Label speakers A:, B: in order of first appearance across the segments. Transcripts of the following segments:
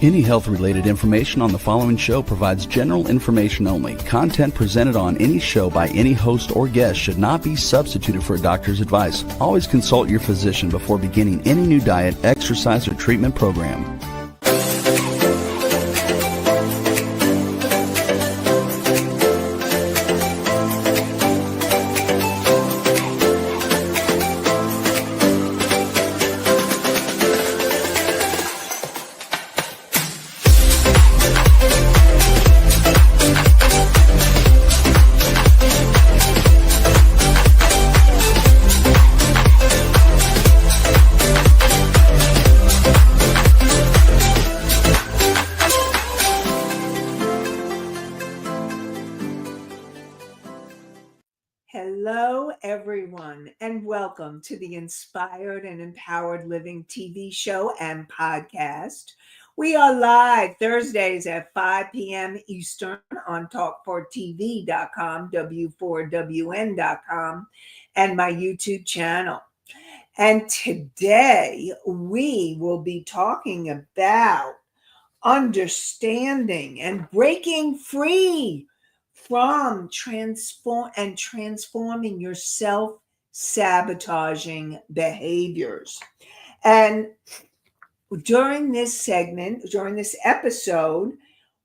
A: Any health-related information on the following show provides general information only. Content presented on any show by any host or guest should not be substituted for a doctor's advice. Always consult your physician before beginning any new diet, exercise, or treatment program.
B: Hello, everyone, and welcome to the Inspired and Empowered Living TV show and podcast. We are live Thursdays at 5 p.m. Eastern on talk4tv.com, w4wn.com, and my YouTube channel. And today we will be talking about understanding and breaking free from transforming your self-sabotaging behaviors. And during this episode,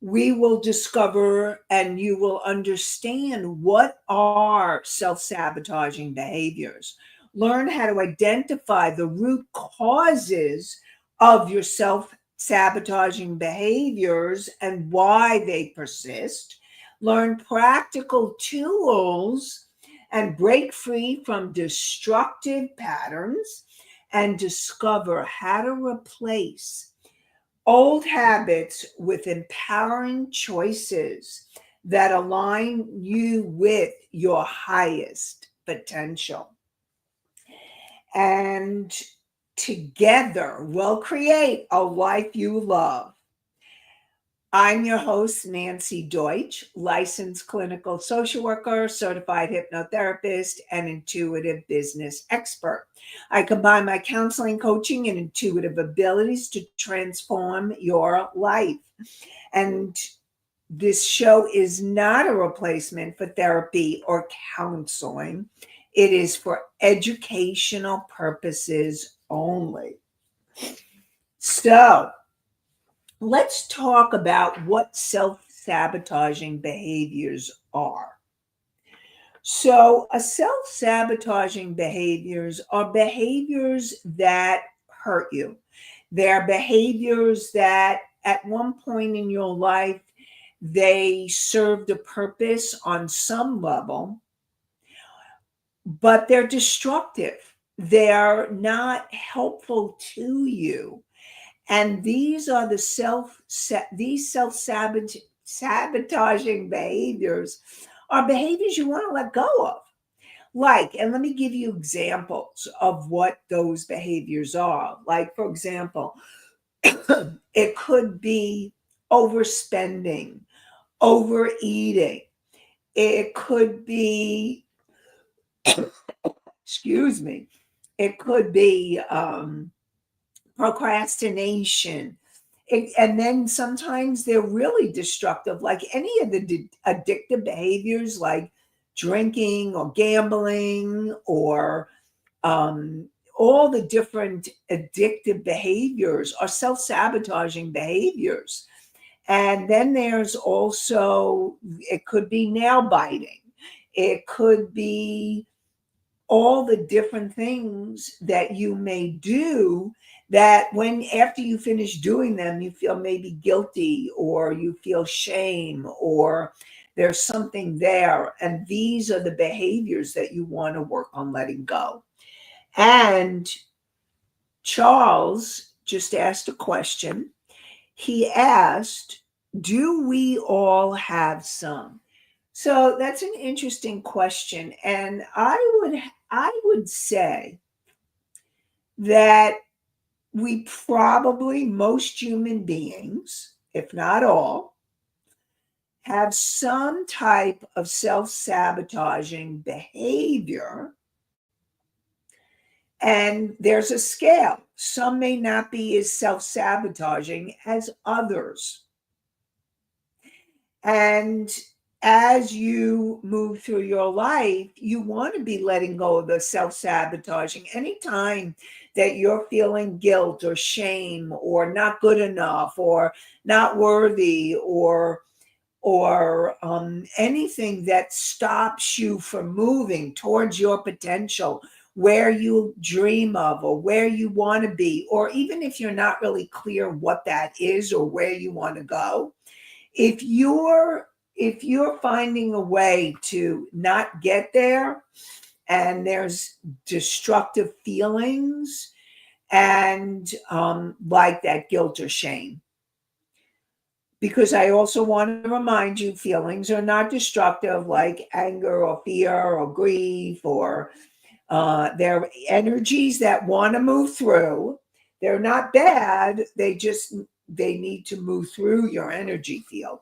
B: we will discover and you will understand what are self-sabotaging behaviors. Learn how to identify the root causes of your self-sabotaging behaviors and why they persist. Learn practical tools and break free from destructive patterns and discover how to replace old habits with empowering choices that align you with your highest potential. And together we'll create a life you love. I'm your host, Nanci Deutsch, licensed clinical social worker, certified hypnotherapist, and intuitive business expert. I combine my counseling, coaching, and intuitive abilities to transform your life. And this show is not a replacement for therapy or counseling. It is for educational purposes only. So, let's talk about what self-sabotaging behaviors are. So, self-sabotaging behaviors are behaviors that hurt you. They're behaviors that at one point in your life, they served a purpose on some level, but they're destructive. They're not helpful to you. And these are the self-sabotaging behaviors are behaviors you want to let go of. And let me give you examples of what those behaviors are. Like, for example, it could be overspending, overeating. It could be, excuse me, it could be, procrastination. And then sometimes they're really destructive, like any of the addictive behaviors like drinking or gambling or all the different addictive behaviors are self-sabotaging behaviors. And then there's also, it could be nail biting. It could be all the different things that you may do that when after you finish doing them, you feel maybe guilty or you feel shame or there's something there. And these are the behaviors that you want to work on letting go. And Charles just asked a question. He asked, do we all have some? So that's an interesting question. And I would say that we probably, most human beings, if not all, have some type of self-sabotaging behavior And there's a scale. Some may not be as self-sabotaging as others. And as you move through your life, you want to be letting go of the self-sabotaging. Anytime that you're feeling guilt or shame or not good enough or not worthy or anything that stops you from moving towards your potential, where you dream of or where you want to be, or even if you're not really clear what that is or where you want to go, if you're finding a way to not get there and there's destructive feelings and like that guilt or shame, because I also want to remind you, feelings are not destructive, like anger or fear or grief, or they're energies that want to move through. They're not bad. They need to move through your energy field.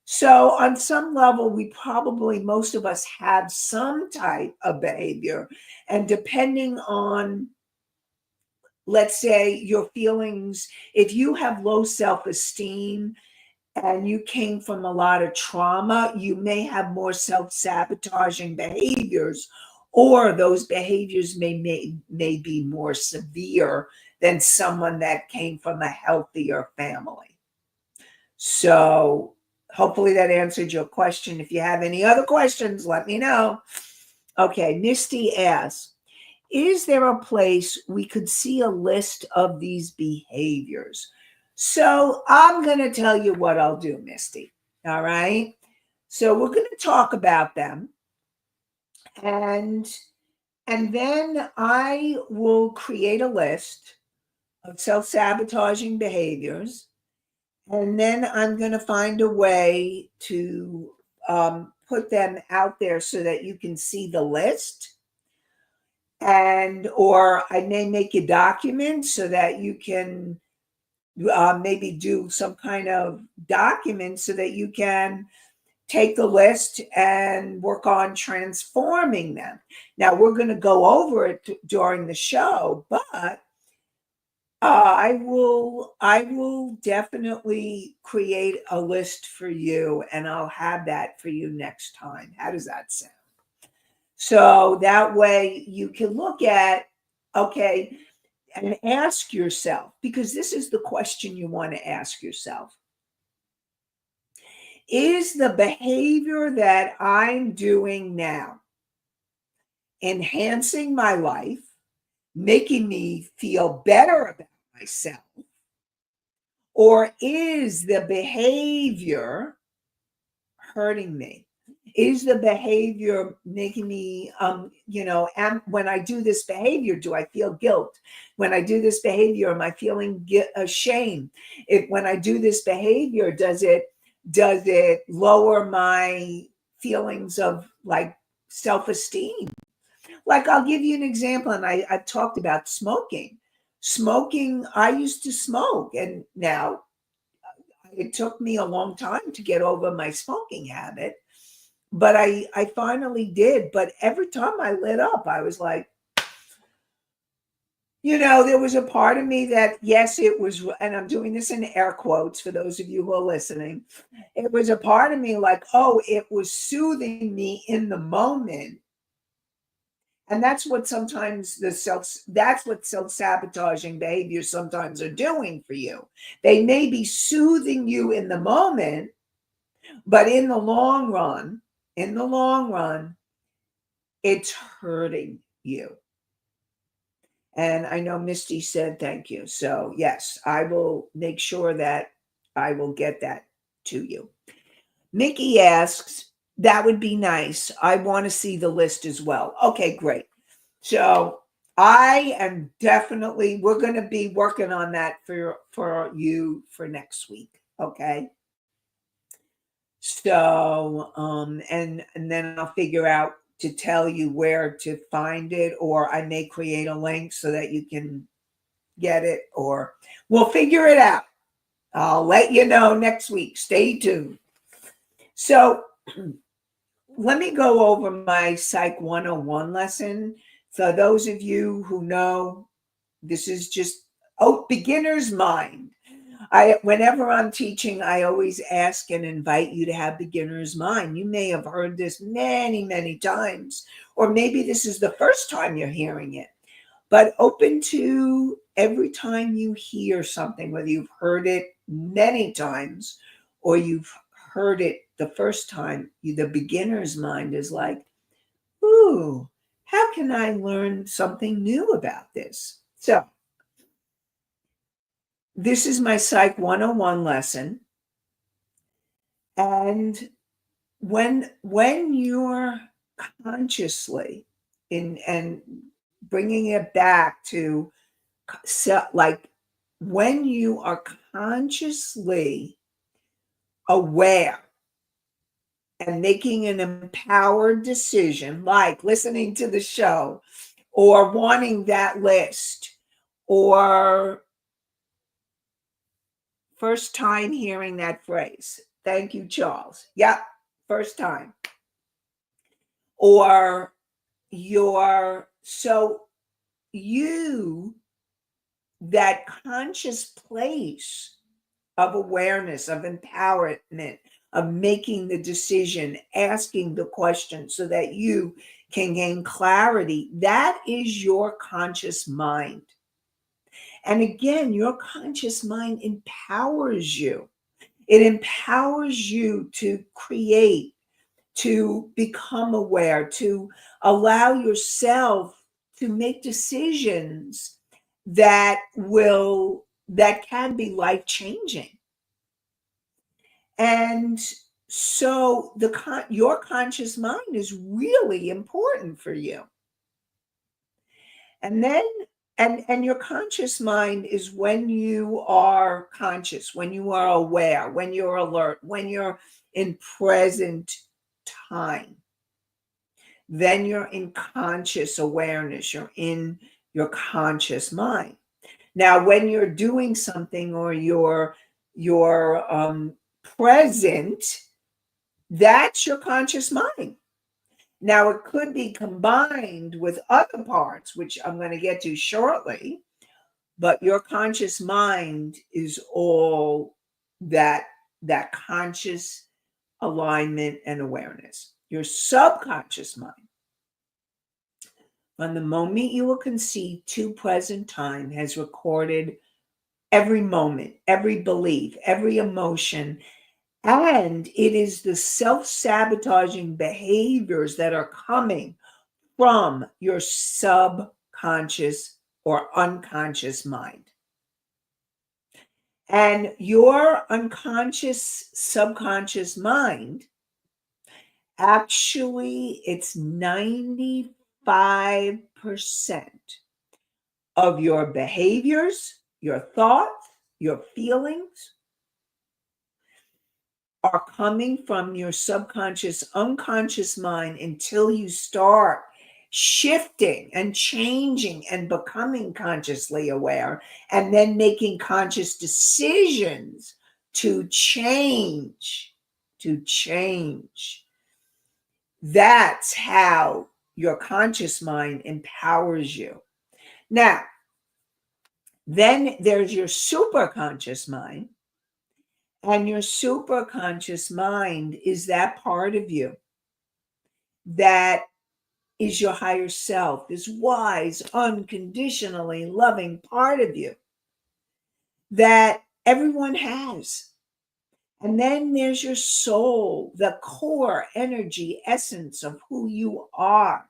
B: So on some level, we probably, most of us have some type of behavior. And depending on, let's say, your feelings, if you have low self-esteem, and you came from a lot of trauma, you may have more self-sabotaging behaviors, or those behaviors may be more severe than someone that came from a healthier family. So hopefully that answered your question. If you have any other questions, let me know. Okay, Misty asks, is there a place we could see a list of these behaviors? So I'm going to tell you what I'll do, Misty. All right. So we're going to talk about them. And then I will create a list of self-sabotaging behaviors. And then I'm going to find a way to put them out there so that you can see the list. And or I may make a document so that you can maybe do some kind of document so that you can take the list and work on transforming them. Now, we're going to go over it during the show, but I will definitely create a list for you, and I'll have that for you next time. How does that sound? So that way you can look at, okay, and ask yourself, because this is the question you want to ask yourself. Is the behavior that I'm doing now enhancing my life, making me feel better about myself? Or is the behavior hurting me? Is the behavior making me, when I do this behavior, do I feel guilt? When I do this behavior, am I feeling shame? When I do this behavior, does it lower my feelings of like self-esteem? Like, I'll give you an example, and I've talked about smoking. Smoking, I used to smoke, and now it took me a long time to get over my smoking habit, but I finally did. But every time I lit up, I was like, there was a part of me that, yes, it was, and I'm doing this in air quotes for those of you who are listening. It was a part of me like, oh, it was soothing me in the moment. And that's what sometimes that's what self-sabotaging behaviors sometimes are doing for you. They may be soothing you in the moment, but in the long run, it's hurting you. And I know Misty said thank you. So yes, I will make sure that I will get that to you. Mickey asks, that would be nice. I want to see the list as well. Okay, great. So I am definitely, we're going to be working on that for you for next week. Okay. So, and then I'll figure out to tell you where to find it, or I may create a link so that you can get it, or we'll figure it out. I'll let you know next week. Stay tuned. So let me go over my Psych 101 lesson So those of you who know, this is just beginner's mind. Whenever I'm teaching, I always ask and invite you to have beginner's mind. You may have heard this many, many times, or maybe this is the first time you're hearing it, but open to every time you hear something, whether you've heard it many times or you've heard it the first time, the beginner's mind is like, ooh, how can I learn something new about this? So this is my Psych 101 lesson. And when you're consciously in and bringing it back to like when you are consciously aware and making an empowered decision, like listening to the show or wanting that list or first time hearing that phrase. Thank you, Charles. Yep, first time. Or that conscious place of awareness, of empowerment, of making the decision, asking the question so that you can gain clarity, that is your conscious mind. And again, your conscious mind empowers you. It empowers you to create, to become aware, to allow yourself to make decisions that can be life-changing. And so your conscious mind is really important for you. And then and your conscious mind is when you are conscious, when you are aware, when you're alert, when you're in present time. Then you're in conscious awareness, you're in your conscious mind. Now, when you're doing something or you're present, that's your conscious mind. Now, it could be combined with other parts, which I'm going to get to shortly, but your conscious mind is all that conscious alignment and awareness. Your subconscious mind, from the moment you will conceive to present time, has recorded every moment, every belief, every emotion, and it is the self-sabotaging behaviors that are coming from your subconscious or unconscious mind. And your unconscious, subconscious mind, actually, it's 95% of your behaviors, your thoughts, your feelings are coming from your subconscious, unconscious mind until you start shifting and changing and becoming consciously aware and then making conscious decisions to change. That's how your conscious mind empowers you. Now, then there's your superconscious mind. And your superconscious mind is that part of you that is your higher self, this wise, unconditionally loving part of you that everyone has. And then there's your soul, the core energy essence of who you are.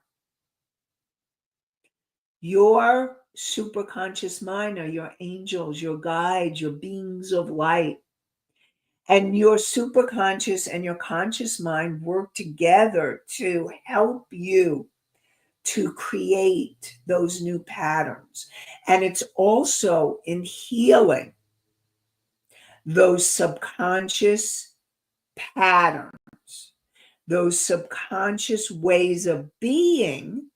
B: Your superconscious mind are your angels, your guides, your beings of light. And your superconscious and your conscious mind work together to help you to create those new patterns. And it's also in healing those subconscious patterns, those subconscious ways of being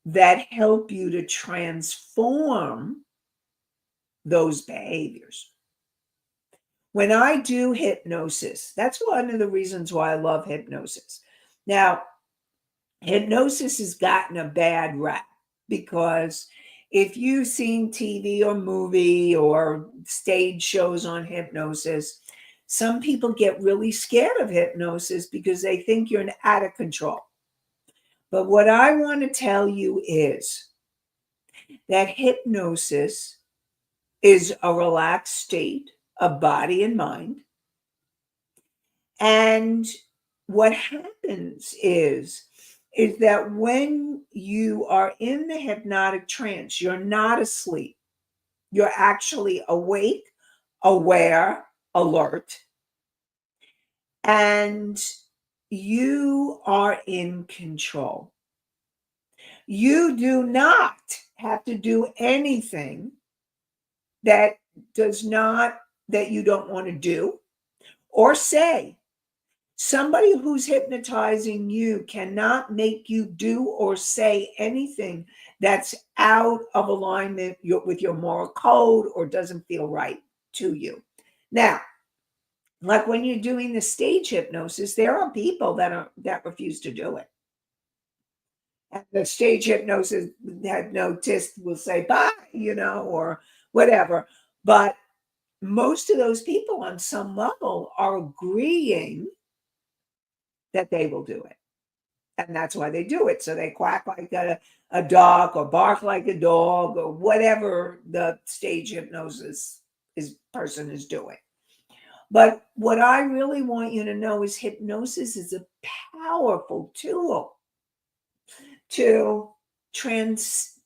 B: that help you to transform those behaviors. When I do hypnosis, that's one of the reasons why I love hypnosis. Now, hypnosis has gotten a bad rap because if you've seen TV or movie or stage shows on hypnosis, some people get really scared of hypnosis because they think you're out of control. But what I want to tell you is that hypnosis is a relaxed state of body and mind. And what happens is that when you are in the hypnotic trance, you're not asleep. You're actually awake, aware, alert, and you are in control. You do not have to do anything that that you don't want to do or say. Somebody who's hypnotizing you cannot make you do or say anything that's out of alignment with your moral code or doesn't feel right to you. Now, like when you're doing the stage hypnosis, there are people that refuse to do it. And the stage hypnotist will say bye, or whatever. But most of those people on some level are agreeing that they will do it. And that's why they do it. So they quack like a dog or bark like a dog or whatever the stage hypnosis person is doing. But what I really want you to know is hypnosis is a powerful tool to transform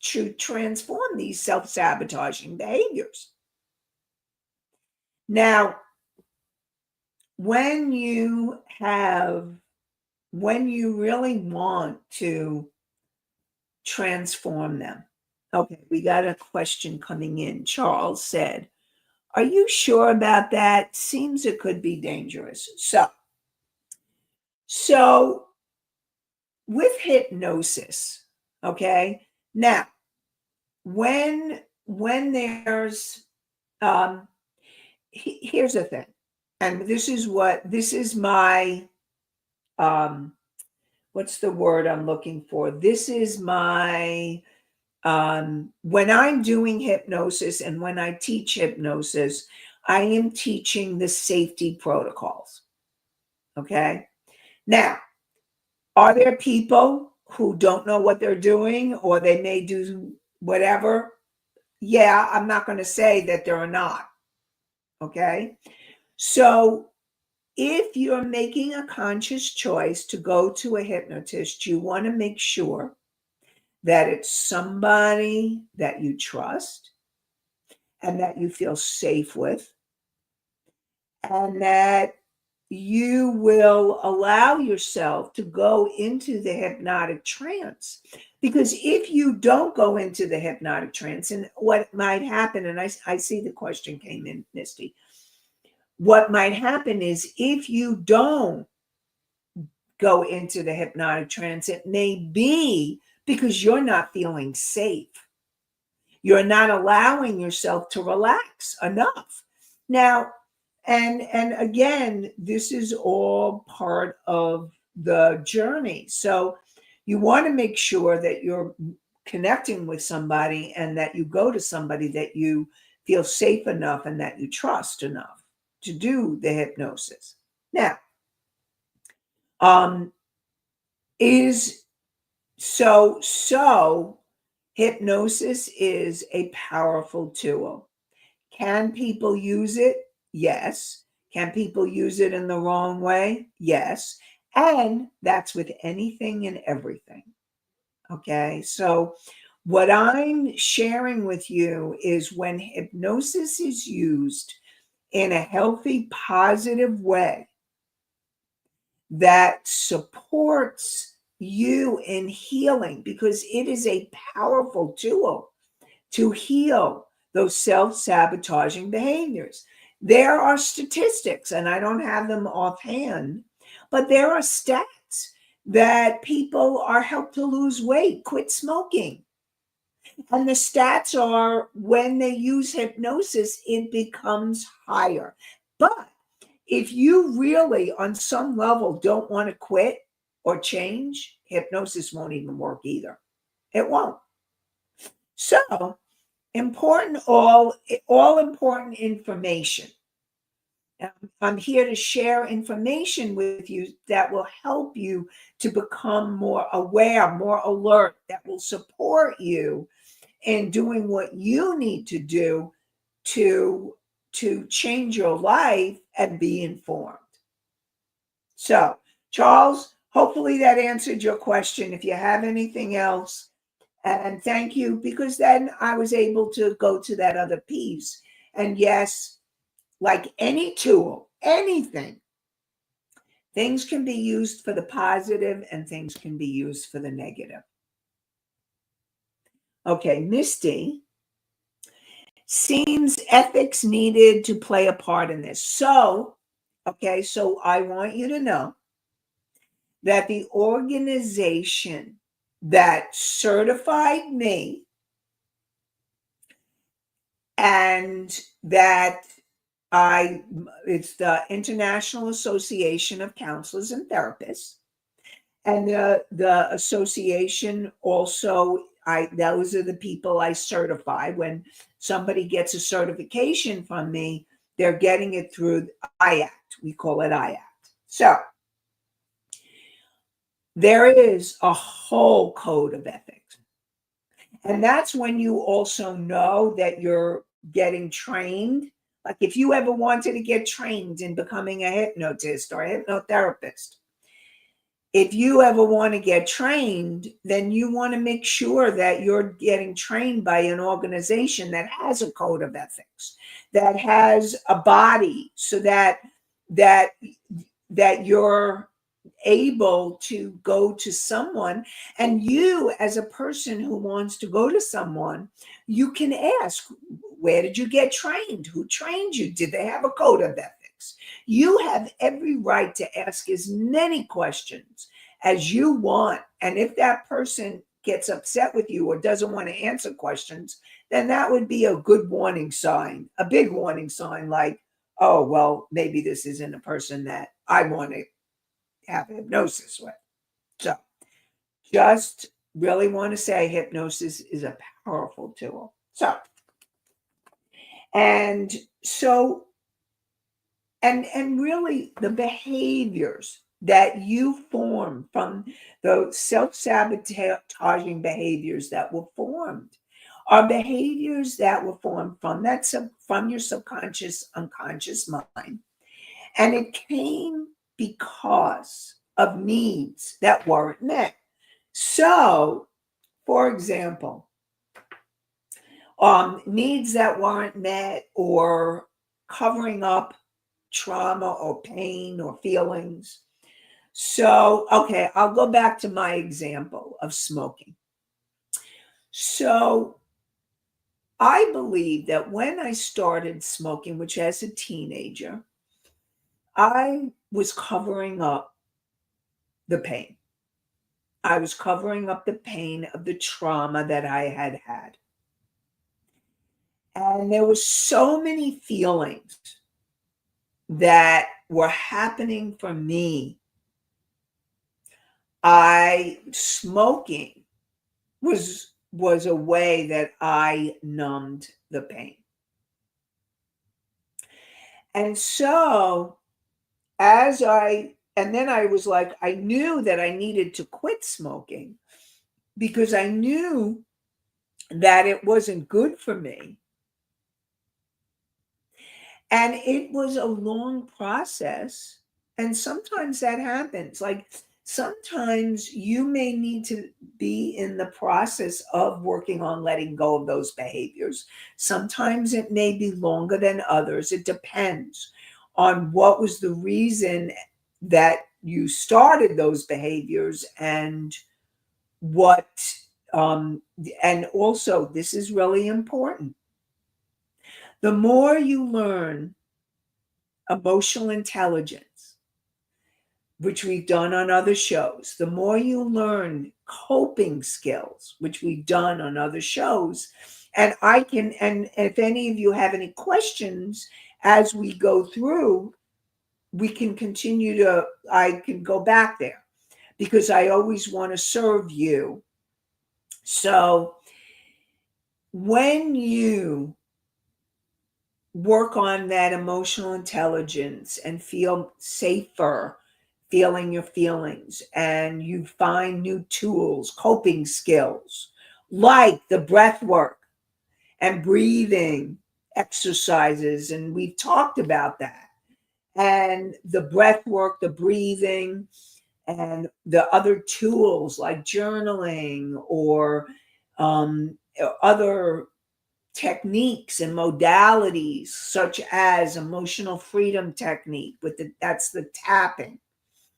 B: these self-sabotaging behaviors. Now, when you really want to transform them. Okay, we got a question coming in. Charles said, "Are you sure about that? Seems it could be dangerous." So with hypnosis, okay, now when there's here's the thing, and this is my what's the word I'm looking for? This is my when I'm doing hypnosis and when I teach hypnosis, I am teaching the safety protocols. Okay. Now, are there people who don't know what they're doing or they may do whatever? Yeah, I'm not going to say that there are not. Okay. So if you're making a conscious choice to go to a hypnotist, you want to make sure that it's somebody that you trust and that you feel safe with, and that you will allow yourself to go into the hypnotic trance. Because if you don't go into the hypnotic trance, and what might happen, and I see the question came in, Misty, what might happen is if you don't go into the hypnotic trance, it may be because you're not feeling safe. You're not allowing yourself to relax enough. Now, and again, this is all part of the journey. So you want to make sure that you're connecting with somebody and that you go to somebody that you feel safe enough and that you trust enough to do the hypnosis. Now, is so hypnosis is a powerful tool. Can people use it? Yes. Can people use it in the wrong way? Yes. And that's with anything and everything. Okay. So what I'm sharing with you is when hypnosis is used in a healthy, positive way that supports you in healing, because it is a powerful tool to heal those self-sabotaging behaviors. There are statistics, and I don't have them offhand, but there are stats that people are helped to lose weight, quit smoking. And the stats are when they use hypnosis, it becomes higher. But if you really, on some level, don't want to quit, or change, hypnosis won't even work either. It won't. So important, all important information. I'm here to share information with you that will help you to become more aware, more alert, that will support you in doing what you need to do to change your life and be informed. So, Charles, hopefully that answered your question. If you have anything else, and thank you, because then I was able to go to that other piece. And yes, like any tool, anything, things can be used for the positive and things can be used for the negative. Okay, Misty, seems ethics needed to play a part in this. So, okay, so I want you to know that the organization that certified me and that it's the International Association of Counselors and Therapists. And the association also, those are the people I certify. When somebody gets a certification from me, they're getting it through IACT. We call it IACT. So there is a whole code of ethics. And that's when you also know that you're getting trained. Like if you ever wanted to get trained in becoming a hypnotist or a hypnotherapist, if you ever want to get trained, then you want to make sure that you're getting trained by an organization that has a code of ethics, that has a body, so that you're able to go to someone, and you as a person who wants to go to someone, you can ask, where did you get trained? Who trained you? Did they have a code of ethics? You have every right to ask as many questions as you want. And if that person gets upset with you or doesn't want to answer questions, then that would be a good warning sign, a big warning sign, like, oh, well, maybe this isn't a person that I want to have hypnosis with. So just really want to say hypnosis is a powerful tool. And really the behaviors that you form from those self-sabotaging behaviors that were formed are behaviors that were formed from your subconscious, unconscious mind. And it came because of needs that weren't met. So, for example, needs that weren't met, or covering up trauma or pain or feelings. So, okay, I'll go back to my example of smoking. So, I believe that when I started smoking, which as a teenager, I was covering up the pain. I was covering up the pain of the trauma that I had had. And there were so many feelings that were happening for me. Smoking was a way that I numbed the pain. And so and then I was like, I knew that I needed to quit smoking because I knew that it wasn't good for me. And it was a long process. And sometimes that happens. Like sometimes you may need to be in the process of working on letting go of those behaviors. Sometimes it may be longer than others. It depends on what was the reason that you started those behaviors, and and also this is really important. The more you learn emotional intelligence, which we've done on other shows, the more you learn coping skills, which we've done on other shows, and if any of you have any questions as we go through, we can continue I can go back there, because I always want to serve you. So when you work on that emotional intelligence and feel safer feeling your feelings, and you find new tools, coping skills, like the breath work and breathing exercises, and we've talked about that, and the breath work, the breathing, and the other tools like journaling or other techniques and modalities such as emotional freedom technique that's the tapping,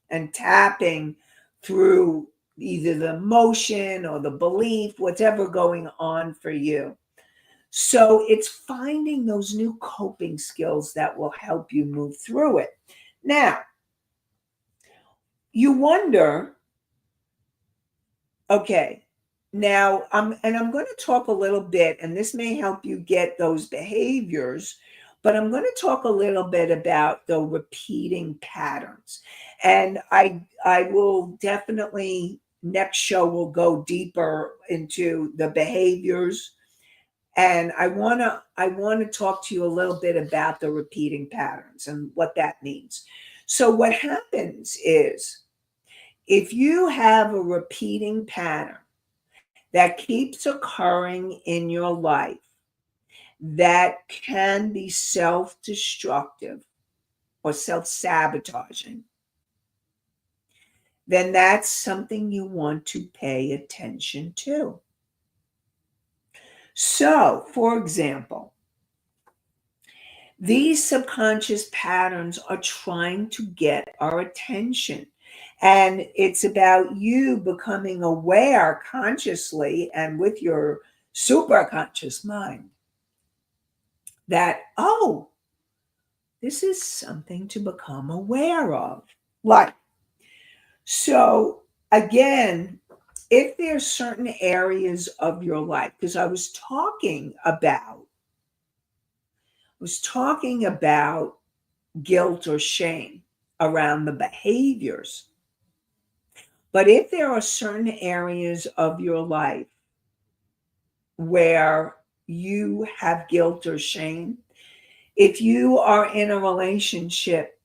B: and tapping through either the emotion or the belief, whatever going on for you. So it's finding those new coping skills that will help you move through it. Now, you wonder, okay, now I'm going to talk a little bit, and this may help you get those behaviors, but I'm going to talk a little bit about the repeating patterns. And I will definitely, next show will go deeper into the behaviors, and I want to talk to you a little bit about the repeating patterns and what that means. So what happens is, if you have a repeating pattern that keeps occurring in your life that can be self-destructive or self-sabotaging, then that's something you want to pay attention to. So, for example, these subconscious patterns are trying to get our attention. And it's about you becoming aware consciously and with your superconscious mind that, oh, this is something to become aware of. Like, so again, if there's certain areas of your life, because I was talking about guilt or shame around the behaviors. But if there are certain areas of your life where you have guilt or shame, if you are in a relationship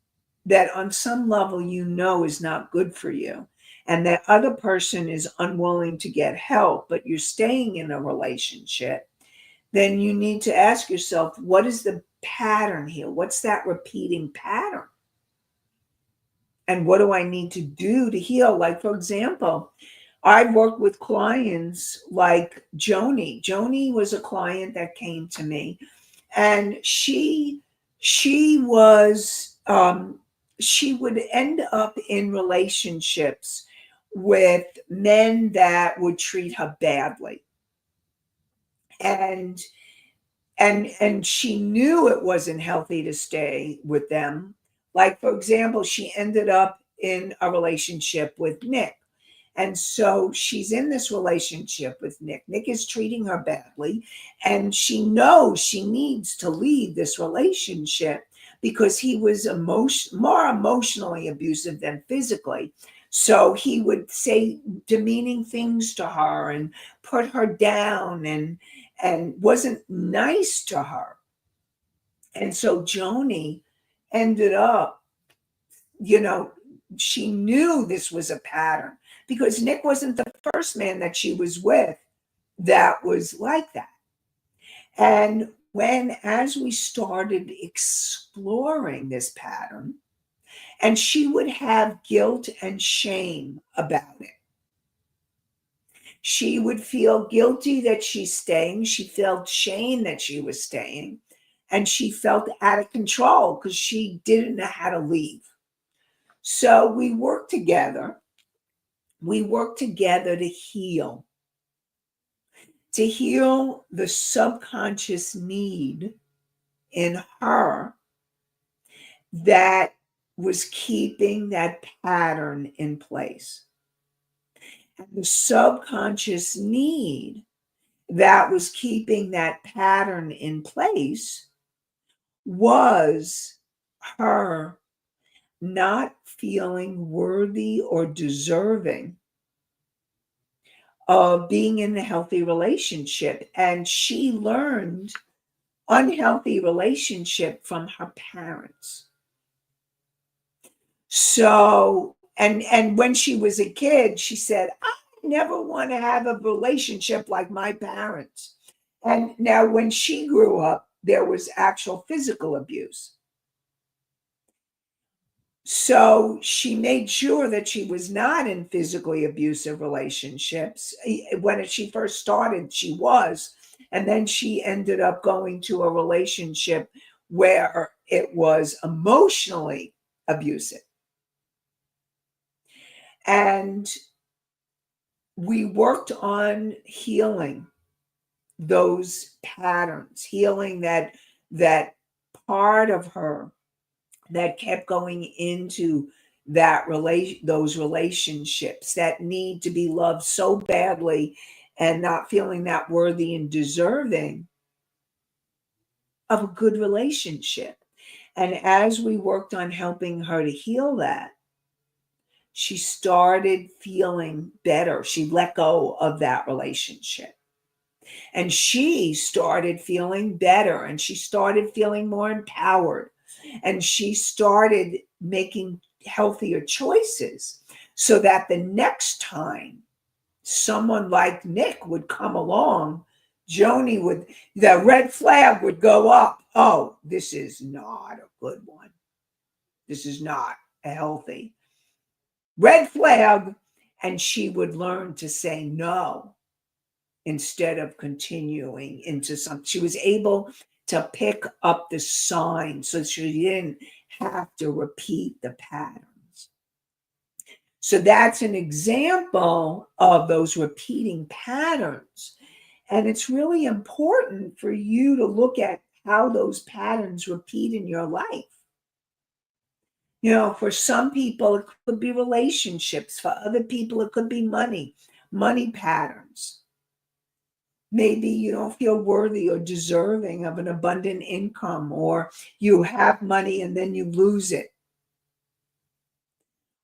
B: that on some level you know is not good for you, and that other person is unwilling to get help, but you're staying in a relationship, then you need to ask yourself, what is the pattern here? What's that repeating pattern? And what do I need to do to heal? Like, for example, I've worked with clients like Joni. Joni was a client that came to me, and she would end up in relationships with men that would treat her badly. And and she knew it wasn't healthy to stay with them. Like, for example, she ended up in a relationship with Nick, and so she's in this relationship with Nick. Nick is treating her badly, and she knows she needs to leave this relationship because he was more emotionally abusive than physically. So he would say demeaning things to her and put her down, and wasn't nice to her. And so Joni ended up, you know, she knew this was a pattern because Nick wasn't the first man that she was with that was like that. And as we started exploring this pattern, and she would have guilt and shame about it. She would feel guilty that she's staying. She felt shame that she was staying. And she felt out of control because she didn't know how to leave. So we worked together. We worked together to heal the subconscious need in her that was keeping that pattern in place. And the subconscious need that was keeping that pattern in place was her not feeling worthy or deserving of being in a healthy relationship. And she learned unhealthy relationship from her parents. So, and when she was a kid, she said, I never want to have a relationship like my parents. And now when she grew up, there was actual physical abuse. So she made sure that she was not in physically abusive relationships. When she first started, she was. And then she ended up going to a relationship where it was emotionally abusive. And we worked on healing those patterns, healing that part of her that kept going into those relationships that need to be loved so badly and not feeling that worthy and deserving of a good relationship. And as we worked on helping her to heal that, she started feeling better. She let go of that relationship. And she started feeling better and she started feeling more empowered. And she started making healthier choices so that the next time someone like Nick would come along, the red flag would go up. Oh, this is not a good one. This is not a healthy red flag. And she would learn to say no instead of continuing into something. She was able to pick up the signs so she didn't have to repeat the patterns. So that's an example of those repeating patterns. And it's really important for you to look at how those patterns repeat in your life. You know, for some people, it could be relationships. For other people, it could be money patterns. Maybe you don't feel worthy or deserving of an abundant income, or you have money and then you lose it,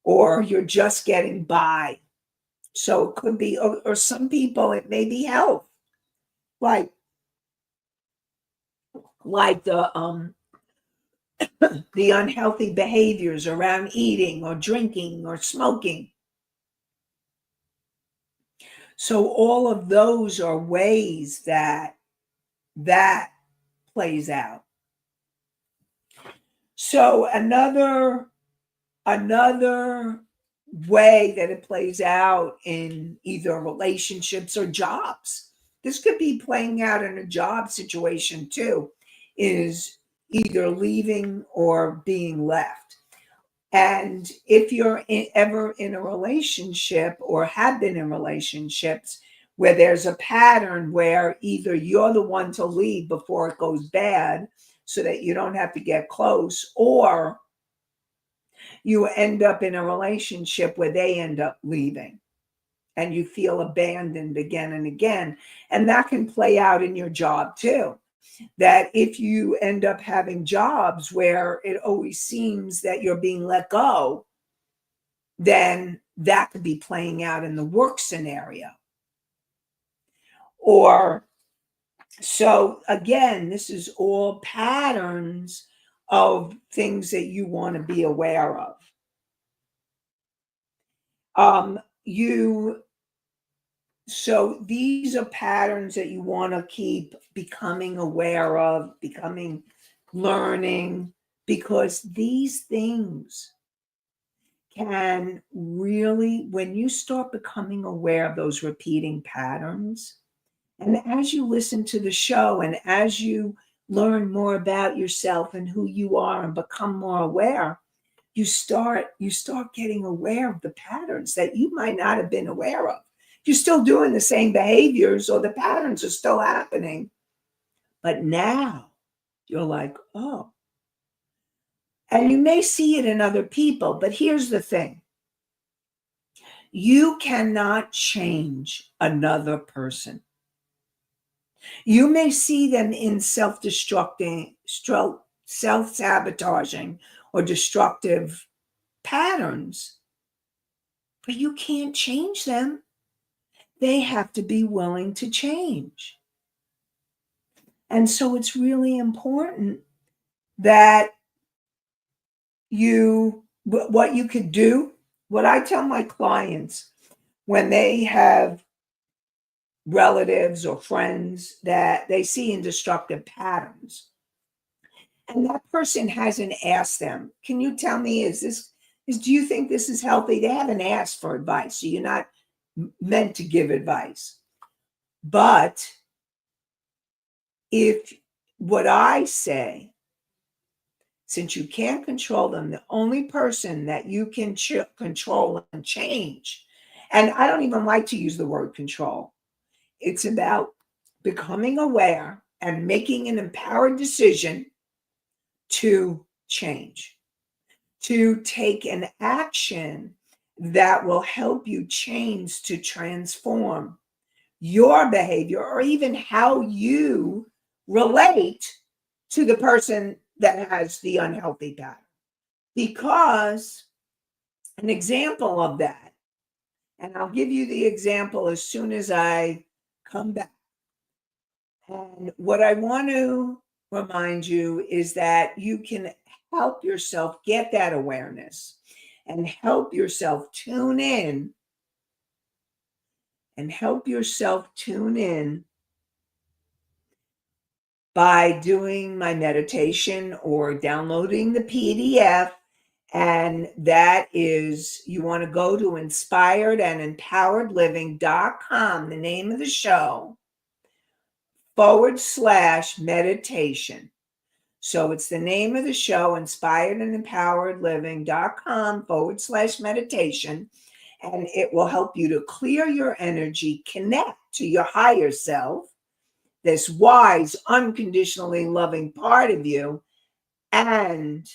B: or you're just getting by. So it could be, or some people, it may be health, like the the unhealthy behaviors around eating or drinking or smoking. So all of those are ways that plays out. So another way that it plays out in either relationships or jobs. This could be playing out in a job situation too, is either leaving or being left. And if you're ever in a relationship or have been in relationships where there's a pattern where either you're the one to leave before it goes bad so that you don't have to get close, or you end up in a relationship where they end up leaving and you feel abandoned again and again. And that can play out in your job too. That if you end up having jobs where it always seems that you're being let go, then that could be playing out in the work scenario. Or, so again, this is all patterns of things that you want to be aware of. So these are patterns that you want to keep becoming aware of, learning, because these things can really, when you start becoming aware of those repeating patterns, and as you listen to the show and as you learn more about yourself and who you are and become more aware, you start getting aware of the patterns that you might not have been aware of. You're still doing the same behaviors or the patterns are still happening. But now you're like, oh. And you may see it in other people, but here's the thing. You cannot change another person. You may see them in self-sabotaging or destructive patterns, but you can't change them. They have to be willing to change. And so it's really important that what you could do, what I tell my clients when they have relatives or friends that they see in destructive patterns, and that person hasn't asked them, can you tell me, do you think this is healthy? They haven't asked for advice. So you're not meant to give advice. But if what I say, since you can't control them, the only person that you can control and change, and I don't even like to use the word control, it's about becoming aware and making an empowered decision to change, to take an action that will help you change, to transform your behavior or even how you relate to the person that has the unhealthy pattern. Because an example of that, and I'll give you the example as soon as I come back. And what I want to remind you is that you can help yourself get that awareness and help yourself tune in by doing my meditation or downloading the PDF. And that is, you want to go to inspiredandempoweredliving.com, the name of the show, /meditation. So it's the name of the show, inspiredandempoweredliving.com /meditation. And it will help you to clear your energy, connect to your higher self, this wise, unconditionally loving part of you, and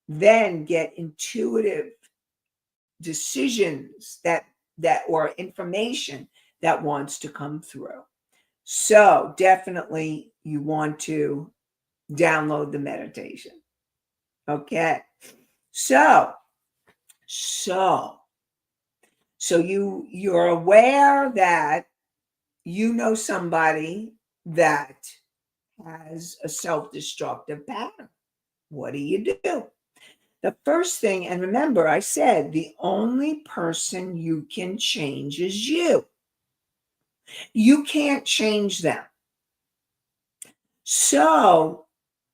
B: then get intuitive decisions that or information that wants to come through. So definitely you want to download the meditation. Okay. So you're aware that you know somebody that has a self-destructive pattern. What do you do? The first thing, and remember, I said the only person you can change is you. You can't change them. So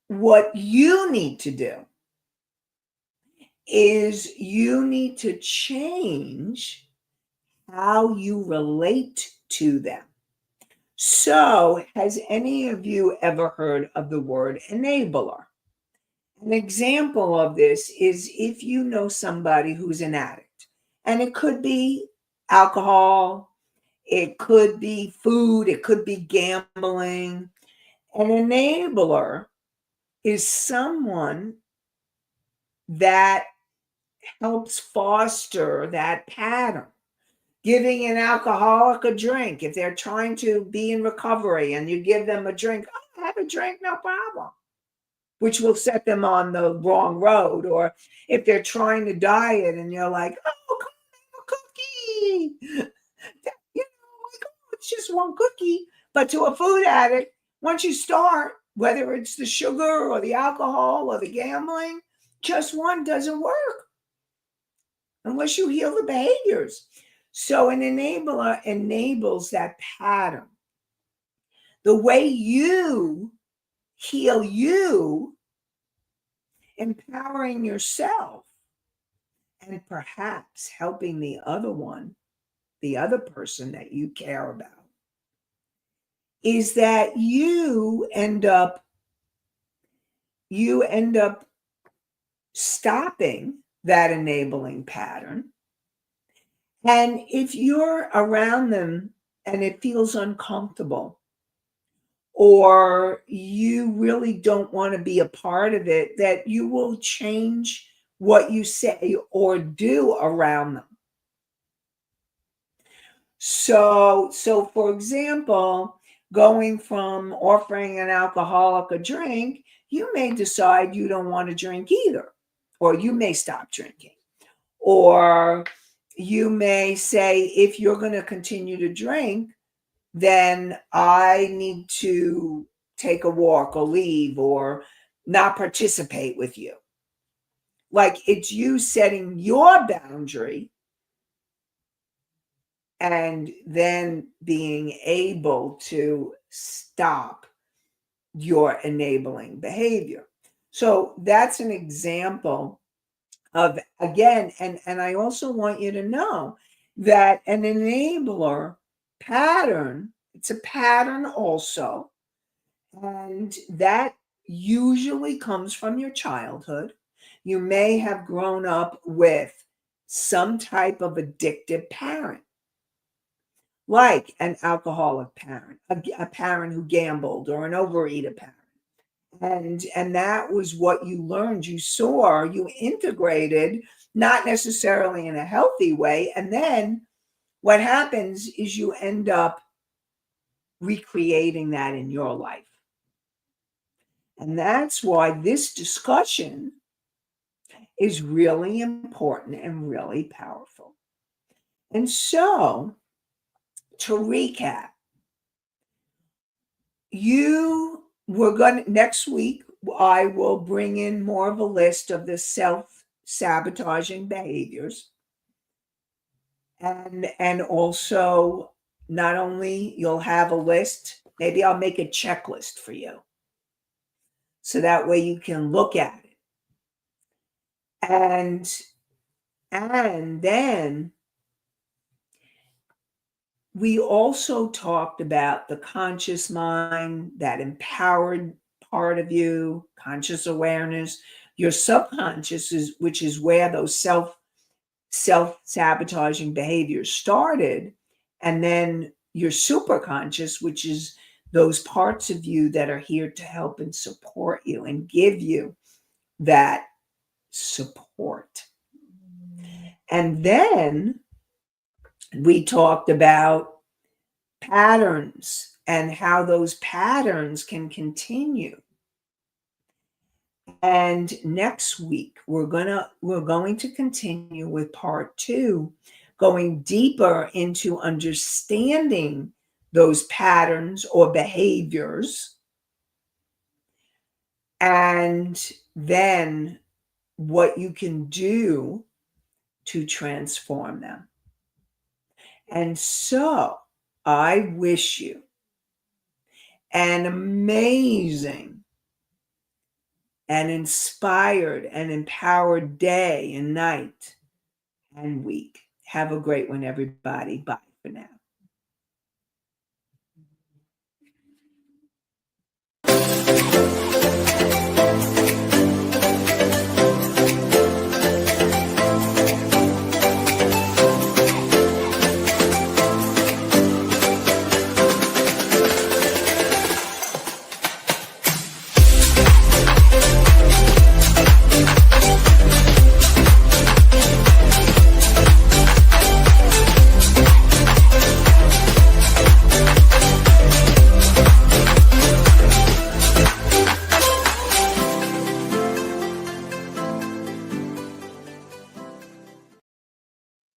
B: what you need to do is you need to change how you relate to them. So has any of you ever heard of the word enabler? An example of this is if you know somebody who's an addict, and it could be alcohol, it could be food, it could be gambling. An enabler is someone that helps foster that pattern. Giving an alcoholic a drink, if they're trying to be in recovery and you give them a drink, oh, have a drink, no problem, which will set them on the wrong road. Or if they're trying to diet and you're like, oh, come have a cookie. Like, oh, it's just one cookie. But to a food addict, once you start, whether it's the sugar or the alcohol or the gambling, just one doesn't work unless you heal the behaviors. So an enabler enables that pattern. The way you heal you, empowering yourself, and perhaps helping the other person that you care about, is that you end up stopping that enabling pattern. And if you're around them and it feels uncomfortable, or you really don't want to be a part of it, that you will change what you say or do around them. So for example, going from offering an alcoholic a drink, you may decide you don't want to drink either, or you may stop drinking. Or you may say, if you're going to continue to drink, then I need to take a walk or leave or not participate with you. Like, it's you setting your boundary and then being able to stop your enabling behavior. So that's an example of, again, and I also want you to know that an enabler pattern, it's a pattern also, and that usually comes from your childhood. You may have grown up with some type of addictive parent, like an alcoholic parent, a parent who gambled, or an overeater parent. And that was what you learned, you saw, you integrated, not necessarily in a healthy way. And then what happens is you end up recreating that in your life. And that's why this discussion is really important and really powerful. And so, to recap, you were going to, next week, I will bring in more of a list of the self-sabotaging behaviors. And also, not only you'll have a list, maybe I'll make a checklist for you. So that way you can look at it. And then we also talked about the conscious mind, that empowered part of you, conscious awareness, your subconscious, which is where those self-sabotaging behaviors started, and then your superconscious, which is those parts of you that are here to help and support you and give you that support. And then we talked about patterns and how those patterns can continue. And next week we're going to continue with part 2, going deeper into understanding those patterns or behaviors, and then what you can do to transform them. And so I wish you an amazing and inspired and empowered day and night and week. Have a great one, everybody. Bye for now.